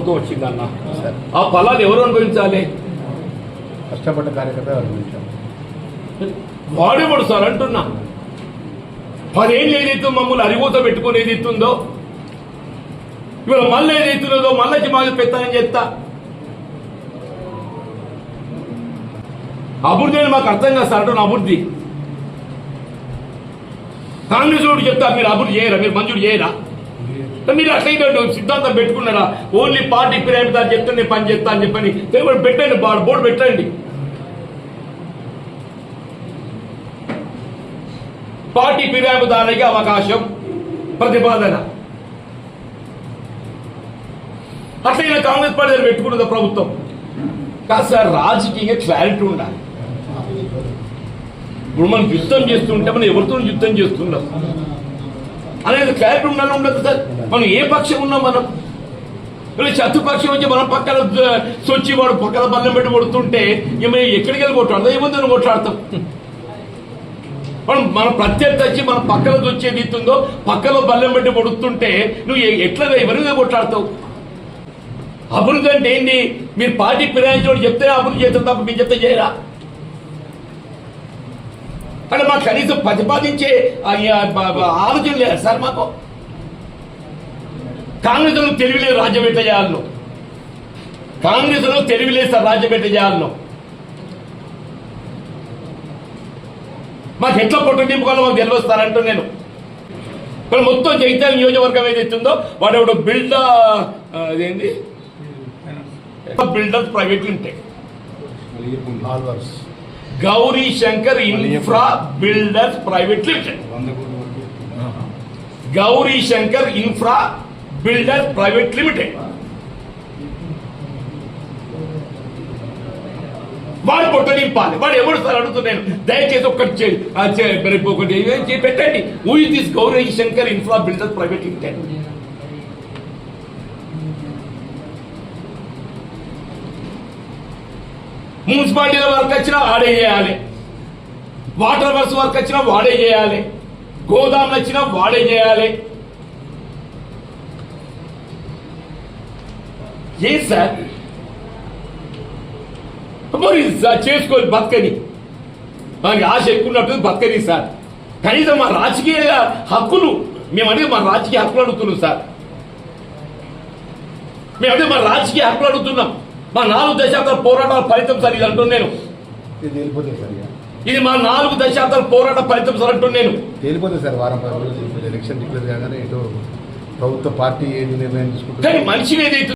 ప్రభుత్వం వచ్చిందన్న, ఆ ఫలాలు ఎవరు అనుభవించాలి? కష్టపడ్డ కార్యకర్త అనుభవించాలి. వాడేవాడు సార్ అంటున్నా. 10 ఏళ్ళు ఏదైతే మమ్మల్ని అరిగోత పెట్టుకుని ఏదైతుందో ఇవాళ మళ్ళీ ఏదైతున్నదో మళ్ళీ మాకు పెత్తనం చేస్తా. అభివృద్ధి అని మాకు అర్థం కాదు సార్ అంటున్నా. అభివృద్ధి కాంగ్రెస్ వాడు చెప్తా మీరు అభివృద్ధి చేయరా, మీరు మంజూరు చేయరా? మీరు అట్లయితే సిద్ధాంతం పెట్టుకున్నారా? ఓన్లీ పార్టీ ఫిర్యాదు చెప్తే నేను పని చేస్తా అని చెప్పని పెట్టండి, బోర్డు పెట్టండి. పార్టీ ఫిర్యాదుదారులకి అవకాశం, ప్రతిపాదన. అట్లయినా కాంగ్రెస్ పార్టీ పెట్టుకున్నది ప్రభుత్వం కాదు సార్. రాజకీయంగా క్లారిటీ ఉండాలి. ఇప్పుడు మనం యుద్ధం చేస్తుంటే మనం ఎవరితో యుద్ధం చేస్తున్నాం అనేది క్లారిటీ ఉండాలి. ఉండదు సార్. మనం ఏ పక్షం ఉన్నాం? మనం శత్రుపక్షం వచ్చి మనం పక్కన సొచ్చి వాడు పక్కన బల్లం పెట్టి కొడుతుంటే మేము ఎక్కడికి వెళ్ళి కొట్లాడతాం? ఏముందని కొట్లాడతాం? మన ప్రత్యర్థి వచ్చి మన పక్కన వచ్చేది ఇస్తుందో పక్కలో బల్లెం పెట్టి కొడుతుంటే నువ్వు ఎట్లా ఎవరిగా కొట్లాడతావు? అభివృద్ధి అంటే ఏంటి? మీరు పార్టీ ఫిరాయించడం చెప్తే అభివృద్ధి చేస్తాం తప్ప మీరు చెప్తే చేయరా? అంటే మాకు కనీసం ప్రతిపాదించే ఆలోచన లేదు సార్. మాకు కాంగ్రెస్ లో తెలివిలేదు రాజ్యం ఎట్లా చేయాలను. కాంగ్రెస్ లో తెలివిలేదు సార్ రాజ్యం ఎట్లా చేయాలను. మాకు ఎట్లా పొట్టు నింపుకోవాలో మాకు తెలియస్తారంటూ నేను ఇక్కడ మొత్తం జగిత్యాల నియోజకవర్గం ఏదైతుందో వాడు ఎవడో అదేంటి builders private limited, Gauri Shankar infra builders private limited, Gauri Shankar infra builders private limited. వాడు పొట్ట నింపాలి. వాడు ఎవరు సార్ అడుగుతున్నాను. దయచేసి ఒకటి పెట్టండి. Who is this Gauri Shankar infra builders private limited? మున్సిపాలిటీలో వర్క్ వచ్చినా వాడే చేయాలి, వాటర్ వర్క్స్ వర్క్ వచ్చినా వాడే చేయాలి, గోదాములు వచ్చినా వాడే చేయాలి. ఏ సార్ మరి చేసుకోవాలి బతకని. మనకి ఆశ ఎక్కున్నట్టు బతకని సార్. కనీసం మా రాజకీయ హక్కులు మేమనేది మా రాజకీయ హక్కులు అడుగుతున్నాం సార్. మేమదే మా రాజకీయ హక్కులు అడుగుతున్నాం. మా 4 దశాబ్దాల పోరాటాల ఫలితం సార్ ఇది అంటున్నాను నేను. ఇది మా 4 దశాబ్దాల పోరాట ఫలితం సార్ అంటున్నాను నేను. తేలిపోతుంది సార్. వారం 10 రోజులు ఎలక్షన్ డిక్లేర్ కాగానే ప్రభుత్వ పార్టీ ఏది నిర్ణయం తీసుకుంటుంది. కానీ మనిషిని ఏదైతే